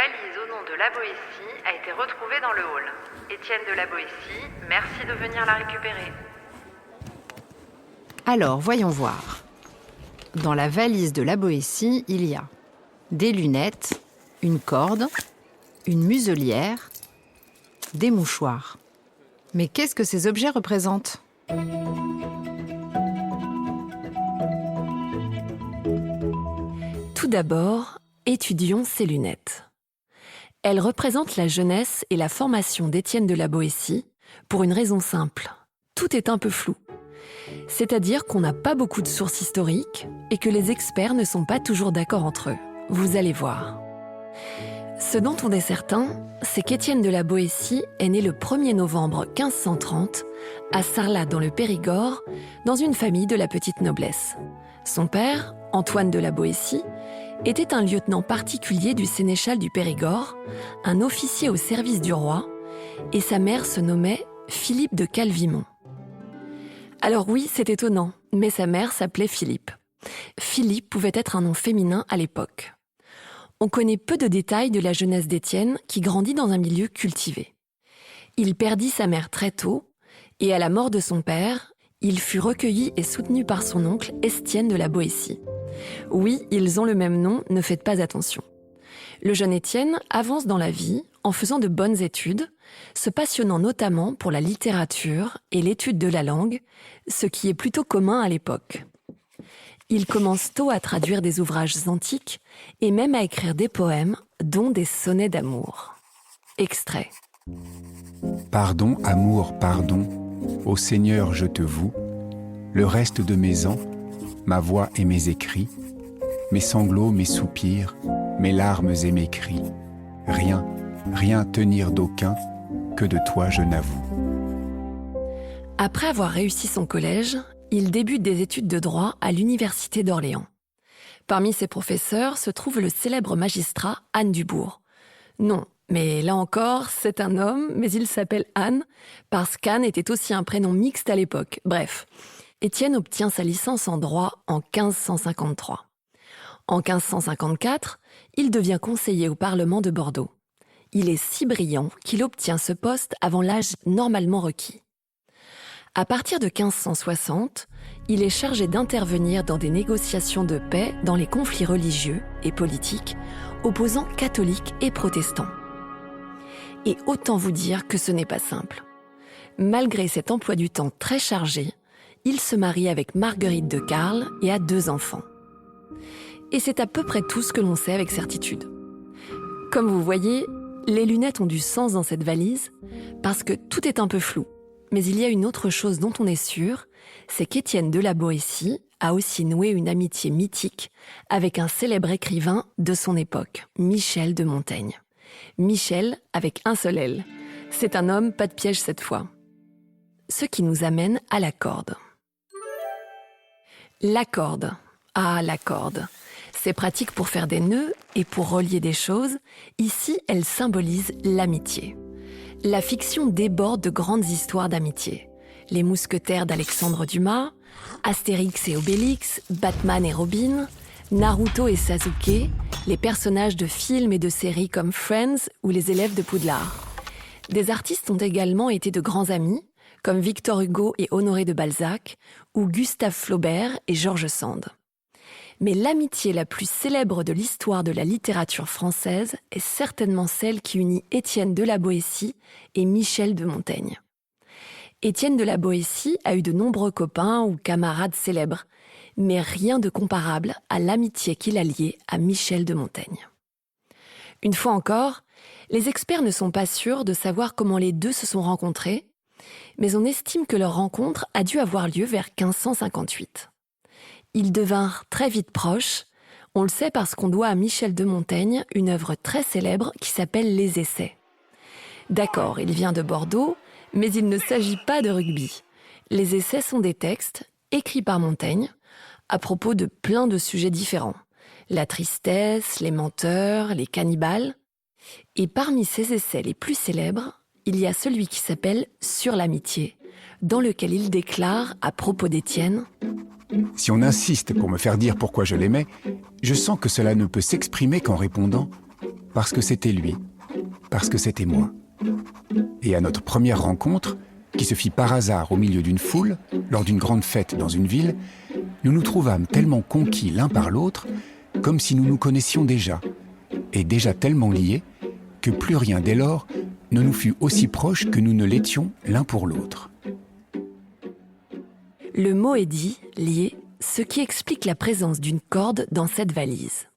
valise au nom de la Boétie a été retrouvée dans le hall. Étienne de la Boétie, merci de venir la récupérer. Alors, voyons voir. Dans la valise de la Boétie, il y a des lunettes, une corde, une muselière, des mouchoirs. Mais qu'est-ce que ces objets représentent ? Tout d'abord, étudions ces lunettes. Elles représentent la jeunesse et la formation d'Étienne de la Boétie pour une raison simple. Tout est un peu flou. C'est-à-dire qu'on n'a pas beaucoup de sources historiques et que les experts ne sont pas toujours d'accord entre eux. Vous allez voir. Ce dont on est certain, c'est qu'Étienne de la Boétie est né le 1er novembre 1530 à Sarlat dans le Périgord, dans une famille de la petite noblesse. Son père, Antoine de la Boétie, était un lieutenant particulier du sénéchal du Périgord, un officier au service du roi, et sa mère se nommait Philippe de Calvimont. Alors oui, c'est étonnant, mais sa mère s'appelait Philippe. Philippe pouvait être un nom féminin à l'époque. On connaît peu de détails de la jeunesse d'Étienne, qui grandit dans un milieu cultivé. Il perdit sa mère très tôt, et à la mort de son père, il fut recueilli et soutenu par son oncle Estienne de la Boétie. Oui, ils ont le même nom, ne faites pas attention. Le jeune Étienne avance dans la vie en faisant de bonnes études, se passionnant notamment pour la littérature et l'étude de la langue, ce qui est plutôt commun à l'époque. Il commence tôt à traduire des ouvrages antiques et même à écrire des poèmes, dont des sonnets d'amour. Extrait. Pardon, amour, pardon, ô Seigneur, je te voue, le reste de mes ans, ma voix et mes écrits, mes sanglots, mes soupirs, mes larmes et mes cris, rien, rien tenir d'aucun, que de toi je n'avoue. Après avoir réussi son collège, il débute des études de droit à l'université d'Orléans. Parmi ses professeurs se trouve le célèbre magistrat Anne Dubourg. Non, mais là encore, c'est un homme, mais il s'appelle Anne, parce qu'Anne était aussi un prénom mixte à l'époque. Bref, Étienne obtient sa licence en droit en 1553. En 1554, il devient conseiller au Parlement de Bordeaux. Il est si brillant qu'il obtient ce poste avant l'âge normalement requis. À partir de 1560, il est chargé d'intervenir dans des négociations de paix dans les conflits religieux et politiques opposant catholiques et protestants. Et autant vous dire que ce n'est pas simple. Malgré cet emploi du temps très chargé, il se marie avec Marguerite de Carle et a 2 enfants. Et c'est à peu près tout ce que l'on sait avec certitude. Comme vous voyez, les lunettes ont du sens dans cette valise parce que tout est un peu flou. Mais il y a une autre chose dont on est sûr, c'est qu'Étienne de la Boétie a aussi noué une amitié mythique avec un célèbre écrivain de son époque, Michel de Montaigne. Michel avec un seul L. C'est un homme, pas de piège cette fois. Ce qui nous amène à la corde. La corde. Ah, la corde. C'est pratique pour faire des nœuds et pour relier des choses. Ici, elle symbolise l'amitié. La fiction déborde de grandes histoires d'amitié. Les mousquetaires d'Alexandre Dumas, Astérix et Obélix, Batman et Robin, Naruto et Sasuke, les personnages de films et de séries comme Friends ou les élèves de Poudlard. Des artistes ont également été de grands amis, comme Victor Hugo et Honoré de Balzac, ou Gustave Flaubert et George Sand. Mais l'amitié la plus célèbre de l'histoire de la littérature française est certainement celle qui unit Étienne de la Boétie et Michel de Montaigne. Étienne de la Boétie a eu de nombreux copains ou camarades célèbres, mais rien de comparable à l'amitié qu'il a liée à Michel de Montaigne. Une fois encore, les experts ne sont pas sûrs de savoir comment les deux se sont rencontrés, mais on estime que leur rencontre a dû avoir lieu vers 1558. Ils devinrent très vite proches. On le sait parce qu'on doit à Michel de Montaigne une œuvre très célèbre qui s'appelle Les Essais. D'accord, il vient de Bordeaux, mais il ne s'agit pas de rugby. Les Essais sont des textes écrits par Montaigne à propos de plein de sujets différents. La tristesse, les menteurs, les cannibales. Et parmi ces essais les plus célèbres, il y a celui qui s'appelle « Sur l'amitié », dans lequel il déclare à propos d'Étienne: Si on insiste pour me faire dire pourquoi je l'aimais, je sens que cela ne peut s'exprimer qu'en répondant parce que c'était lui, parce que c'était moi. Et à notre première rencontre, qui se fit par hasard au milieu d'une foule, lors d'une grande fête dans une ville, nous nous trouvâmes tellement conquis l'un par l'autre, comme si nous nous connaissions déjà, et déjà tellement liés, que plus rien dès lors ne nous fut aussi proche que nous ne l'étions l'un pour l'autre. Le mot est dit, lié, ce qui explique la présence d'une corde dans cette valise.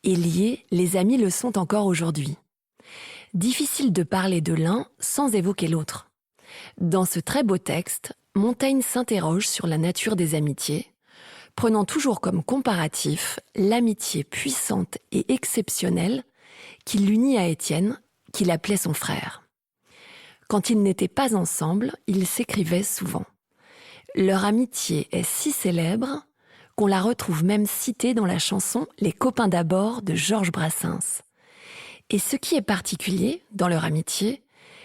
Et liés, les amis le sont encore aujourd'hui. Difficile de parler de l'un sans évoquer l'autre. Dans ce très beau texte, Montaigne s'interroge sur la nature des amitiés, prenant toujours comme comparatif l'amitié puissante et exceptionnelle qui l'unit à Étienne, qu'il appelait son frère. Quand ils n'étaient pas ensemble, ils s'écrivaient souvent. Leur amitié est si célèbre qu'on la retrouve même citée dans la chanson « Les copains d'abord » de Georges Brassens. Et ce qui est particulier dans leur amitié,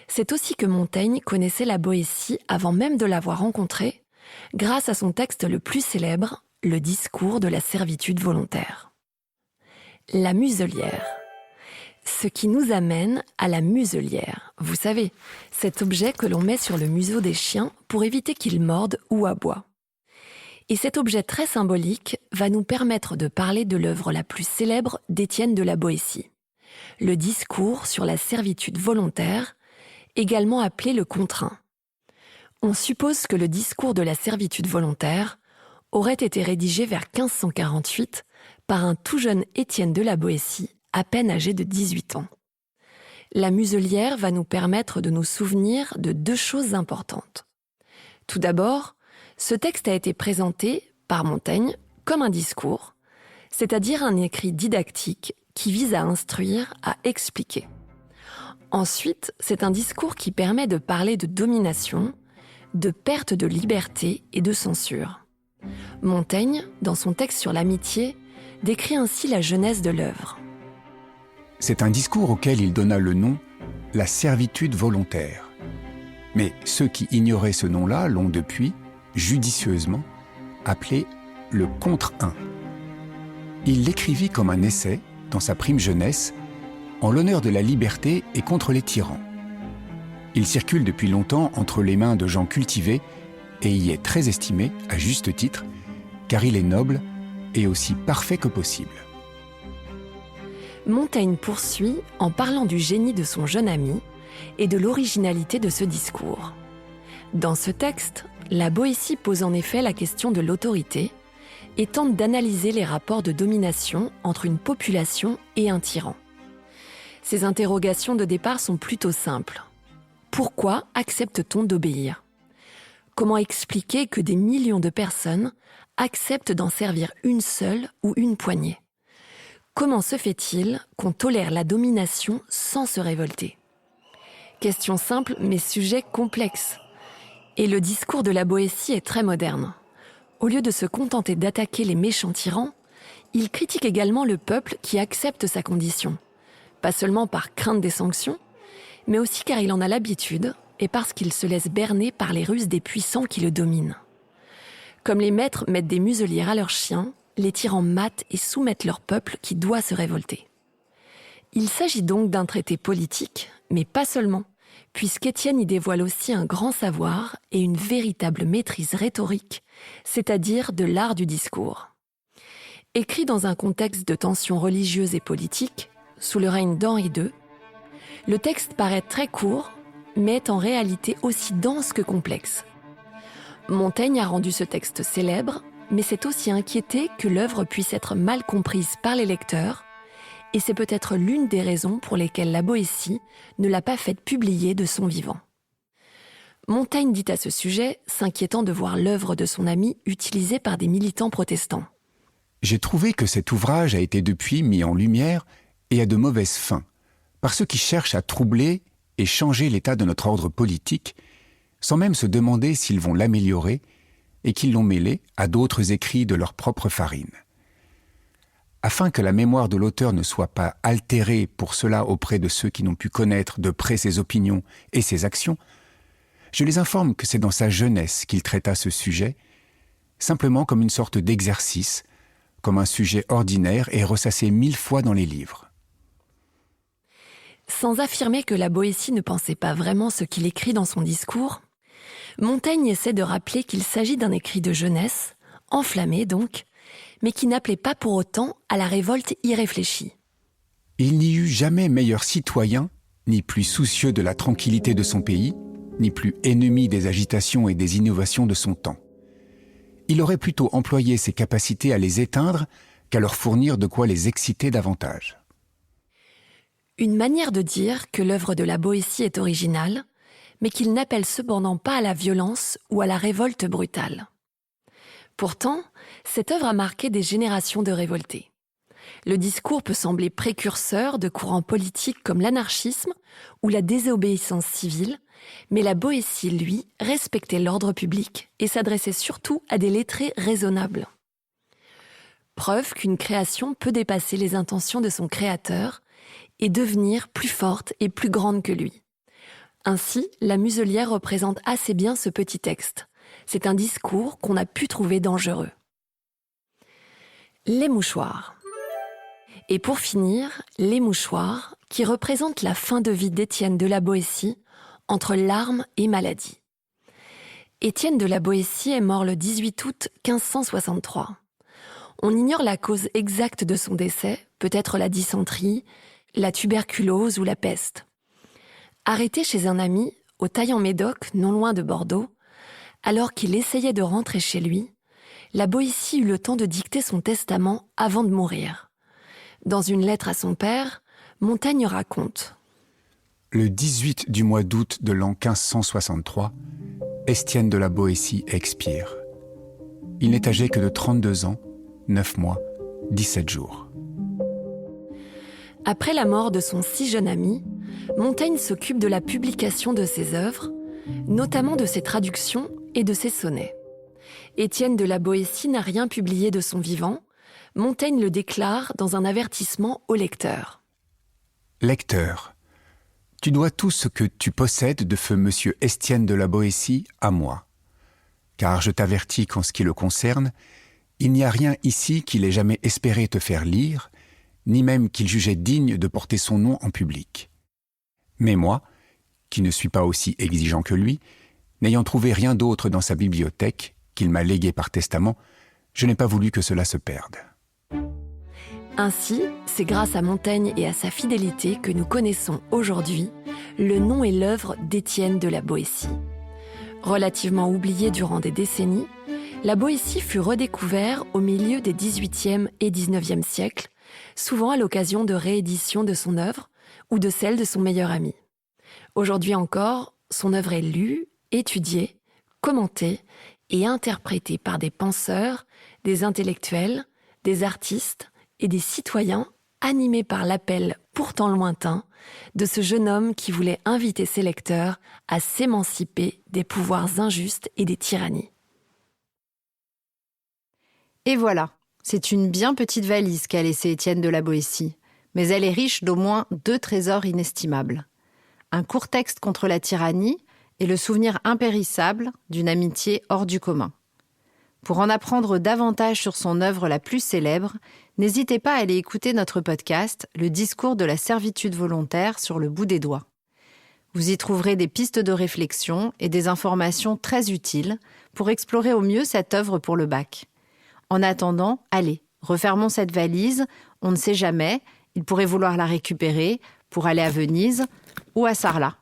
c'est aussi que Montaigne connaissait la Boétie avant même de l'avoir rencontrée, grâce à son texte le plus célèbre, le discours de la servitude volontaire. La muselière. Ce qui nous amène à la muselière. Vous savez, cet objet que l'on met sur le museau des chiens pour éviter qu'ils mordent ou aboient. Et cet objet très symbolique va nous permettre de parler de l'œuvre la plus célèbre d'Étienne de la Boétie. Le discours sur la servitude volontaire, également appelé le contraint. On suppose que le discours de la servitude volontaire aurait été rédigé vers 1548 par un tout jeune Étienne de la Boétie, à peine âgé de 18 ans. La muselière va nous permettre de nous souvenir de deux choses importantes. Tout d'abord, ce texte a été présenté par Montaigne comme un discours, c'est-à-dire un écrit didactique qui vise à instruire, à expliquer. Ensuite, c'est un discours qui permet de parler de domination, de perte de liberté et de censure. Montaigne, dans son texte sur l'amitié, décrit ainsi la genèse de l'œuvre. C'est un discours auquel il donna le nom « la servitude volontaire ». Mais ceux qui ignoraient ce nom-là l'ont depuis, judicieusement, appelé le contre-un. Il l'écrivit comme un essai, dans sa prime jeunesse, en l'honneur de la liberté et contre les tyrans. Il circule depuis longtemps entre les mains de gens cultivés et y est très estimé, à juste titre, car il est noble et aussi parfait que possible. Montaigne poursuit en parlant du génie de son jeune ami et de l'originalité de ce discours. Dans ce texte, la Boétie pose en effet la question de l'autorité et tente d'analyser les rapports de domination entre une population et un tyran. Ces interrogations de départ sont plutôt simples. Pourquoi accepte-t-on d'obéir ? Comment expliquer que des millions de personnes acceptent d'en servir une seule ou une poignée ? Comment se fait-il qu'on tolère la domination sans se révolter ? Question simple, mais sujet complexe. Et le discours de la Boétie est très moderne. Au lieu de se contenter d'attaquer les méchants tyrans, il critique également le peuple qui accepte sa condition. Pas seulement par crainte des sanctions, mais aussi car il en a l'habitude et parce qu'il se laisse berner par les ruses des puissants qui le dominent. Comme les maîtres mettent des muselières à leurs chiens, les tyrans matent et soumettent leur peuple qui doit se révolter. Il s'agit donc d'un traité politique, mais pas seulement, puisqu'Étienne y dévoile aussi un grand savoir et une véritable maîtrise rhétorique, c'est-à-dire de l'art du discours. Écrit dans un contexte de tensions religieuses et politiques, sous le règne d'Henri II, le texte paraît très court, mais est en réalité aussi dense que complexe. Montaigne a rendu ce texte célèbre, mais s'est aussi inquiété que l'œuvre puisse être mal comprise par les lecteurs, et c'est peut-être l'une des raisons pour lesquelles la Boétie ne l'a pas faite publier de son vivant. Montaigne dit à ce sujet, s'inquiétant de voir l'œuvre de son ami utilisée par des militants protestants. J'ai trouvé que cet ouvrage a été depuis mis en lumière et à de mauvaises fins, par ceux qui cherchent à troubler et changer l'état de notre ordre politique, sans même se demander s'ils vont l'améliorer, et qui l'ont mêlé à d'autres écrits de leur propre farine. Afin que la mémoire de l'auteur ne soit pas altérée pour cela auprès de ceux qui n'ont pu connaître de près ses opinions et ses actions, je les informe que c'est dans sa jeunesse qu'il traita ce sujet, simplement comme une sorte d'exercice, comme un sujet ordinaire et ressassé 1000 fois dans les livres. Sans affirmer que la Boétie ne pensait pas vraiment ce qu'il écrit dans son discours, Montaigne essaie de rappeler qu'il s'agit d'un écrit de jeunesse, enflammé donc, mais qui n'appelait pas pour autant à la révolte irréfléchie. Il n'y eut jamais meilleur citoyen, ni plus soucieux de la tranquillité de son pays, ni plus ennemi des agitations et des innovations de son temps. Il aurait plutôt employé ses capacités à les éteindre qu'à leur fournir de quoi les exciter davantage. Une manière de dire que l'œuvre de la Boétie est originale, mais qu'il n'appelle cependant pas à la violence ou à la révolte brutale. Pourtant, cette œuvre a marqué des générations de révoltés. Le discours peut sembler précurseur de courants politiques comme l'anarchisme ou la désobéissance civile, mais la Boétie, lui, respectait l'ordre public et s'adressait surtout à des lettrés raisonnables. Preuve qu'une création peut dépasser les intentions de son créateur et devenir plus forte et plus grande que lui. Ainsi, la Muselière représente assez bien ce petit texte. C'est un discours qu'on a pu trouver dangereux. Les mouchoirs. Et pour finir, les mouchoirs, qui représentent la fin de vie d'Étienne de la Boétie, entre larmes et maladie. Étienne de la Boétie est mort le 18 août 1563. On ignore la cause exacte de son décès, peut-être la dysenterie, la tuberculose ou la peste. Arrêté chez un ami, au Taillan-Médoc, non loin de Bordeaux, alors qu'il essayait de rentrer chez lui, la Boétie eut le temps de dicter son testament avant de mourir. Dans une lettre à son père, Montaigne raconte : Le 18 du mois d'août de l'an 1563, Estienne de la Boétie expire. Il n'est âgé que de 32 ans, 9 mois, 17 jours. Après la mort de son si jeune ami, Montaigne s'occupe de la publication de ses œuvres, notamment de ses traductions et de ses sonnets. Étienne de la Boétie n'a rien publié de son vivant. Montaigne le déclare dans un avertissement au lecteur. Lecteur, tu dois tout ce que tu possèdes de feu monsieur Estienne de la Boétie à moi. Car je t'avertis qu'en ce qui le concerne, il n'y a rien ici qu'il ait jamais espéré te faire lire, ni même qu'il jugeait digne de porter son nom en public. Mais moi, qui ne suis pas aussi exigeant que lui, n'ayant trouvé rien d'autre dans sa bibliothèque qu'il m'a légué par testament, je n'ai pas voulu que cela se perde. Ainsi, c'est grâce à Montaigne et à sa fidélité que nous connaissons aujourd'hui le nom et l'œuvre d'Étienne de la Boétie. Relativement oublié durant des décennies, la Boétie fut redécouverte au milieu des XVIIIe et XIXe siècles, souvent à l'occasion de rééditions de son œuvre ou de celle de son meilleur ami. Aujourd'hui encore, son œuvre est lue, étudiée, commentée et interprétée par des penseurs, des intellectuels, des artistes et des citoyens animés par l'appel pourtant lointain de ce jeune homme qui voulait inviter ses lecteurs à s'émanciper des pouvoirs injustes et des tyrannies. Et voilà, c'est une bien petite valise qu'a laissée Étienne de la Boétie, mais elle est riche d'au moins 2 trésors inestimables. Un court texte contre la tyrannie et le souvenir impérissable d'une amitié hors du commun. Pour en apprendre davantage sur son œuvre la plus célèbre, n'hésitez pas à aller écouter notre podcast « Le discours de la servitude volontaire sur le bout des doigts ». Vous y trouverez des pistes de réflexion et des informations très utiles pour explorer au mieux cette œuvre pour le bac. En attendant, allez, refermons cette valise, on ne sait jamais, il pourrait vouloir la récupérer pour aller à Venise ou à Sarlat.